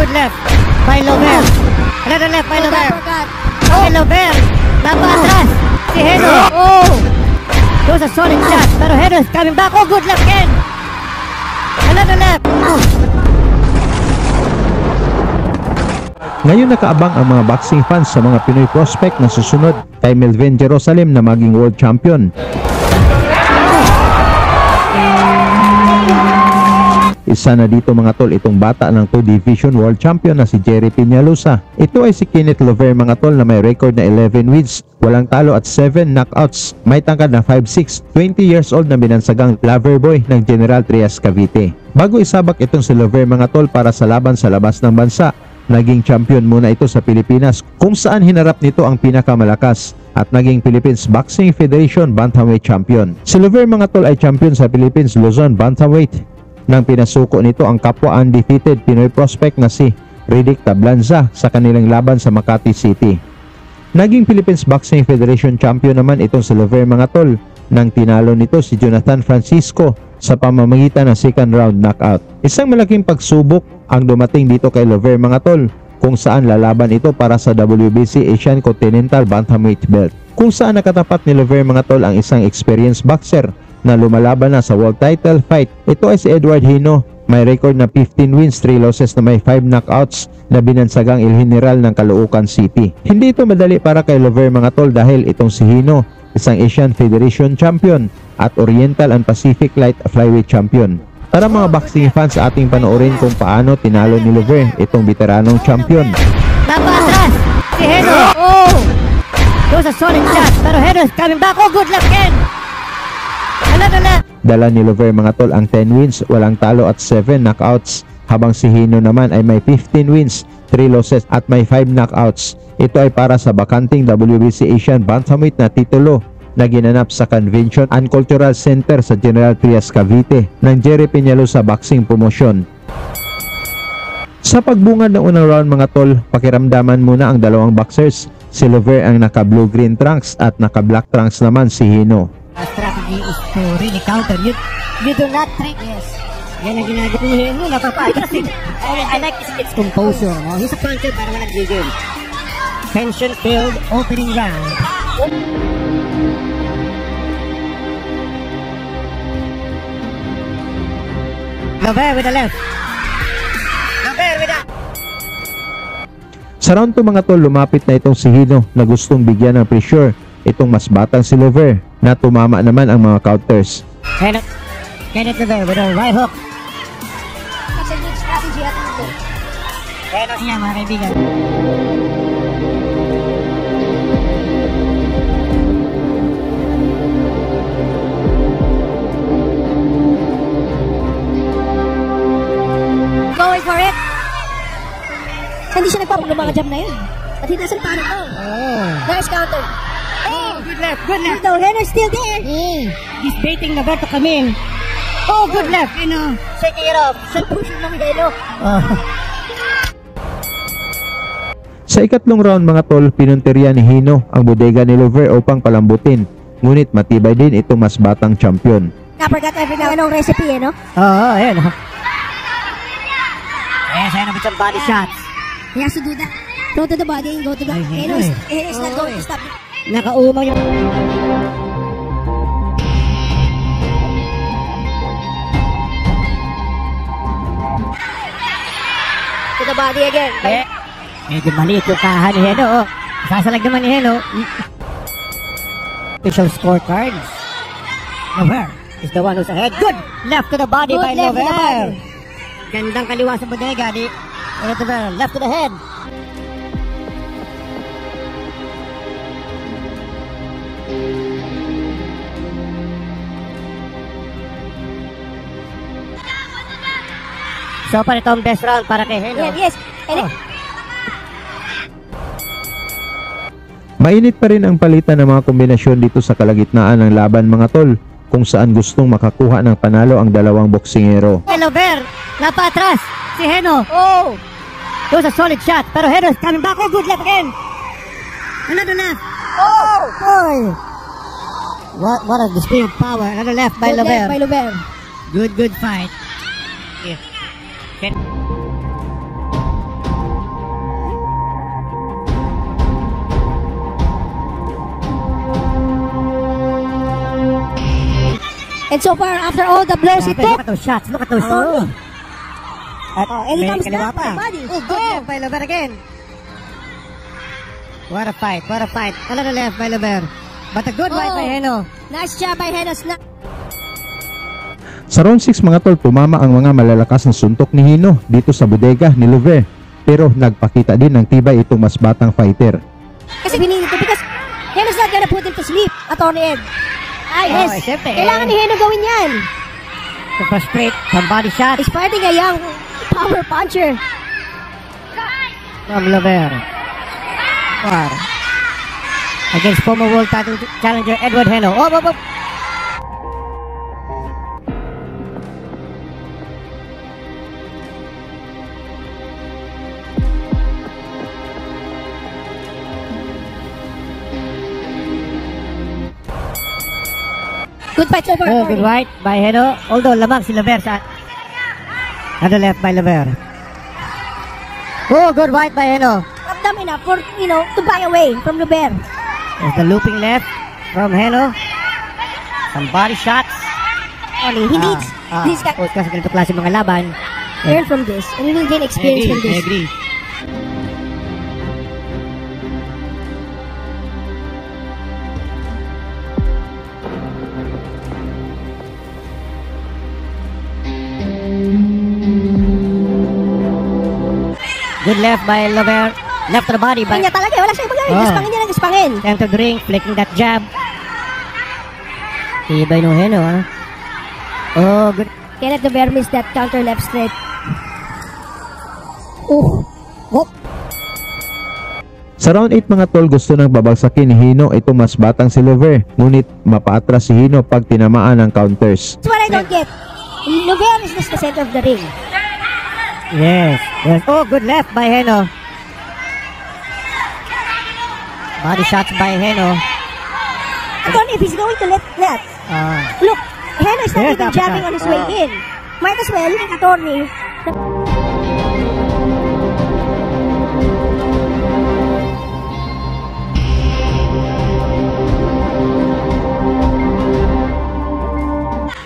good left by Lover. Another left by Lover. Okay, Lover. Napatras si Heno. Oh! It was a solid shot. Pero Heno is coming back. Oh, good left again. Another left. Ngayon nakaabang ang mga boxing fans sa mga Pinoy prospect na susunod kay Melvin Jerusalem na maging world champion. Isa na dito mga tol itong bata ng 2 Division World Champion na si Jerry Peñalosa. Ito ay si Kenneth Lover mga tol na may record na 11 wins, walang talo at 7 knockouts. May tangkad na 5'6", 20 years old na binansagang Loverboy ng General Trias Cavite. Bago isabak itong si Lover mga tol para sa laban sa labas ng bansa, naging champion muna ito sa Pilipinas kung saan hinarap nito ang pinakamalakas at naging Philippines Boxing Federation Bantamweight Champion. Si Lover mga tol ay champion sa Philippines Luzon Bantamweight nang pinasuko nito ang kapwa undefeated Pinoy prospect na si Riddick Tablanza sa kanilang laban sa Makati City. Naging Philippines Boxing Federation Champion naman itong si Lover mga tol nang tinalo nito si Jonathan Francisco sa pamamagitan ng second round knockout. Isang malaking pagsubok ang dumating dito kay Lover mga tol kung saan lalaban ito para sa WBC Asian Continental Bantamweight belt. Kung saan nakatapat ni Lover mga tol ang isang experienced boxer na lumalaban na sa world title fight. Ito ay si Edward Hino. May record na 15 wins, 3 losses na may 5 knockouts na binansagang El General ng Caloocan City. Hindi ito madali para kay Lover mga tol dahil itong si Hino, isang Asian Federation Champion at Oriental and Pacific Light Flyweight Champion. Para mga boxing fans, ating panoorin kung paano tinalo ni Lover itong veteranong champion. Napatras si Heno. Oh! It was a solid shot. Pero Heno is coming back. Oh, good left again. Another left. Dala ni Lover mga tol ang 10 wins, walang talo at 7 knockouts. Habang si Hino naman ay may 15 wins, 3 losses at may 5 knockouts. Ito ay para sa bakanting WBC Asian Bantamweight na titulo na ginanap sa Convention and Cultural Center sa General Trias Cavite ng Jerry Peñalosa Boxing Promotion. Sa pagbungad ng unang round mga tol, pakiramdaman muna ang dalawang boxers. Si Lover ang naka blue-green trunks at naka black trunks naman si Hino. Our strategy is to really counter. You do not trick. Yes. Yan ang ginagawa ni Hino. Napapayas. I like his composure. No? He's a puncher para nag-gigil. Tension-filled opening round. Lover with the left. Lover with the... Sa round 2 mga tol, lumapit na itong si Hino na gustong bigyan ng pressure itong mas batang si Lover na tumama naman ang mga counters. Kenneth Lover with a right hook. That's a good strategy at ito. Kenneth niya mga kaibigan. Going for it. Hindi siya nagpapagod mga jab na yun. At hindi sa parang ko. Oh. There's counter. Oh, good left, good left. No, Henry's still there. He's baiting Lover to come in. Oh, good left, you know. Shaking it off. Sa push ng Heno. Sa ikatlong round mga tol, pinunteriya ni Hino ang bodega ni Lover upang palambutin. Ngunit matibay din itong mas batang champion. Napagat every now and recipe, no? Oo, ayun. Yes, ayun with some body shots. He has to do that. Go to the body and go to the... Heno is not going to stop. Nakaumaw yung... To the body again. Medyo maliit yung kahan ni Heno. Oh. Sasalag naman ni Heno. Official scorecards. Lover is the one who's ahead. Good left to the body by Lover. Gandang kaliwa sa bodega ni Lover. Left to the head. So pa ito ang best round para kay Heno. Yes. Mainit pa rin ang palitan ng mga kombinasyon dito sa kalagitnaan ng laban mga tol, kung saan gustong makakuha ng panalo ang dalawang boksingero. Lover, napatras si Heno. Oh! It was a solid shot, pero Heno is coming back. Oh, good left again. Another left. Oh! Boy! What a display of power. Another left by Lover. Good fight. Yeah. And so far, after all the blows he Look took, at those shots. Look at those Oh. shots. At and he may comes kaliwa back to the body. Oh, good left by Lover again. What a fight. What a fight. Another left by Lover. But a good right by Heno. Nice job by Heno. Sa round 6 mga tol, tumama ang mga malalakas na suntok ni Hino dito sa bodega ni Lover. Pero nagpakita din ng tibay itong mas batang fighter. Kasi pinili ito because Heno's not gonna put him to sleep, Atty. Ed. Yes. Siyempre. Kailangan ni Heno gawin yan. To frustrate some body shots He's fighting a young power puncher. from Lover. War. Against former world title challenger Edward Heno. Oh. Good fight so far. Oh, good right by Heno. Although lamang si Lover sa other left by Lover. Oh, good right by Heno. Ramdam enough for, to buy away from Luber. There's the looping left from Heno. Some body shots. He needs this guy Kasi ganito klase mga laban. learn from this and he will gain experience from I this. agree. Good left by Lover. Left to the body by Kanya talaga, wala siyang ibang Oh. Gaspangin niya ng gaspangin. Entered the ring, flicking that jab. Tibay nung Heno, ha? Oh, good. Kenneth Luber missed that counter left straight. Oh. Sa round 8 mga tol, gusto nang babagsakin ni Hino itong mas batang si Lover. Ngunit mapaatras si Hino pag tinamaan ng counters. That's what I don't get. Luber is just the center of the ring. Yes. Oh, good left by Heno. Body shots by Heno. Again, if he's going to let that, look, Heno is not Yes, even dapat jabbing na. on his way in. Might as well, attorney.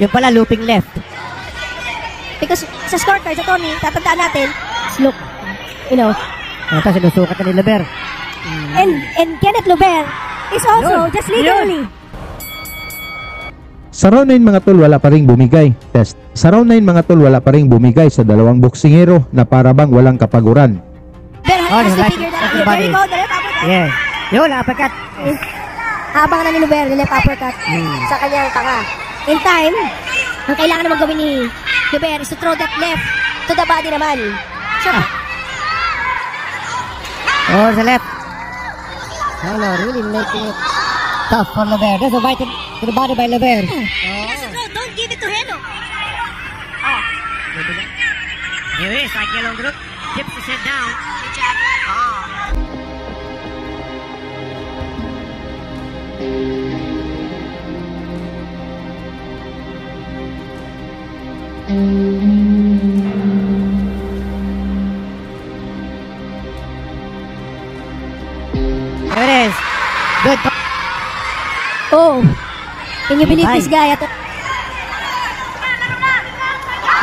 Yung pala, looping left. Because sa scorecards, attorney, tatandaan natin, look, Ito, sinusukat na ni Lover. and Kenneth Luber is also just literally. Sa round 9 mga tol, wala pa ring bumigay. Test. Sa round 9 mga tol, wala pa ring bumigay sa dalawang boksingero na parabang walang kapaguran. Luber has to right, figure that out. right, Very body. good, the left uppercut. Yes. Yun, uppercut. Habang na ni Luber, the left uppercut sa kanyang tanga. In time, ang kailangan naman gawin ni Luber is to throw that left to the body naman. Sure. Oh, sa left. Heno really making it tough for Lover. There's a right to the body by Lover. Don't give it to Heno. Here is, like yellow group. Tips his head down. There it is. Good. Oh, can you believe this guy?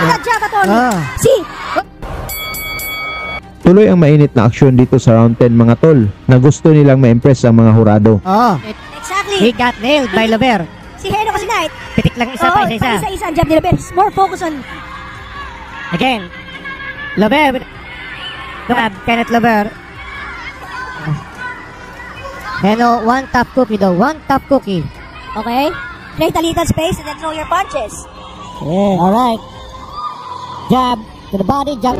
That jab, attorney. See, Tuloy ang mainit na aksyon dito sa round 10 mga tol na gusto nilang ma-impress ang mga hurado. Oh, exactly. he got nailed by Lover. Si Heno kasi night. Pitik lang isa pa, isa-isa. Isa-isa ang jab ni Luber. He's more focused on Again, Lover with Kenneth Lover. Heno, one top cookie though. One top cookie. Okay? Create a little space and then throw your punches. Yeah. Alright. Jab to the body, jab.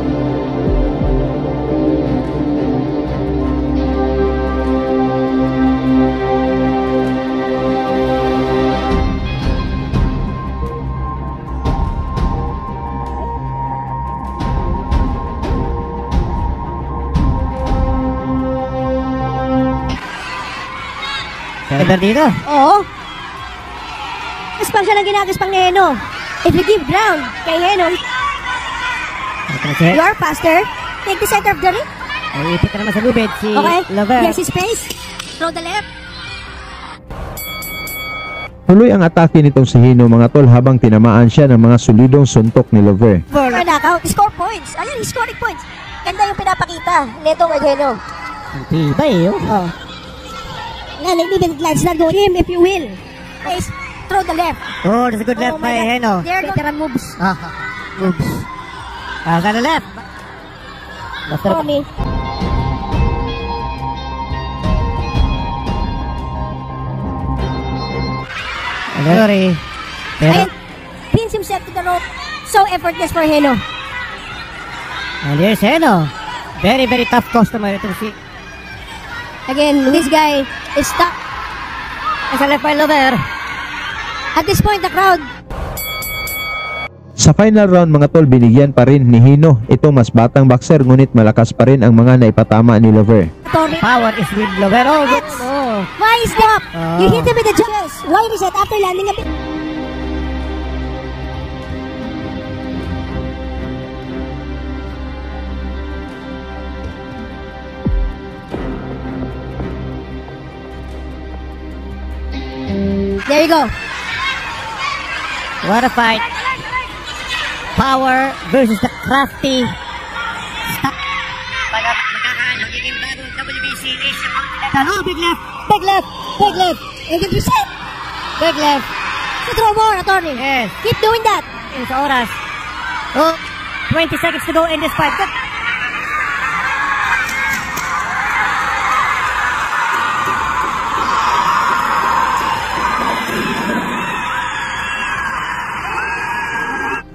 Kaya dito. Oo. Gaspang siya ng ginagaspang ni Heno. If you give ground kay Heno, you are faster. Take the center of the ring. Ay, ipit na naman sa lubid si Okay? Lover. Yes, his space. Throw the left. Tuloy ang atake nitong si Hino mga tol habang tinamaan siya ng mga solidong suntok ni Lover. Knockout, score points. Ayun, scoring points. Ganda yung pinapakita nito kay Heno. Tiba eh. Oh. Now, maybe the glance na go him if you will. Guys, throw the left. Oh, that's a good left Oh by my God. Heno. There veteran moves. Oops. Got the left. Basta Tommy. sorry. Pero, And pins himself to the rope. So effortless for Heno. and here's Heno. Very, very tough customer to see. Again, this guy is stuck. It's a left by Lover. At this point, the crowd. Sa final round mga tol, binigyan pa rin ni Hino ito mas batang boxer ngunit malakas pa rin ang mga naipatama ni Lover. Tommy. Power is with Lover. Oh, good. Oh. Why is that? Oh. You hit him with the jumps. Why reset after landing a bit? There you go. What a fight. Power versus the crafty. Magiging bagong WBC Asia Continental. Oh, big left. Big left. Big left. And then reset. Big left. So throw more, attorney. Yes. Keep doing that. Yung sa oras. Oh, 20 seconds to go in this fight. Good.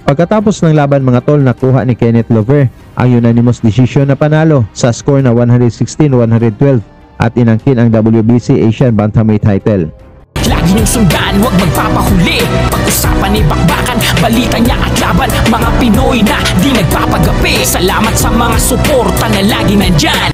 Pagkatapos ng laban mga tol, nakuha ni Kenneth Lover ang unanimous decision na panalo sa score na 116-112 at inangkin ang WBC Asian Bantamweight title. Lagi niyong sundan, huwag magpapahuli. Pag-usapan ni bakbakan, balita niya at laban. Mga Pinoy na di nagpapagapi. Salamat sa mga suporta na lagi nandyan.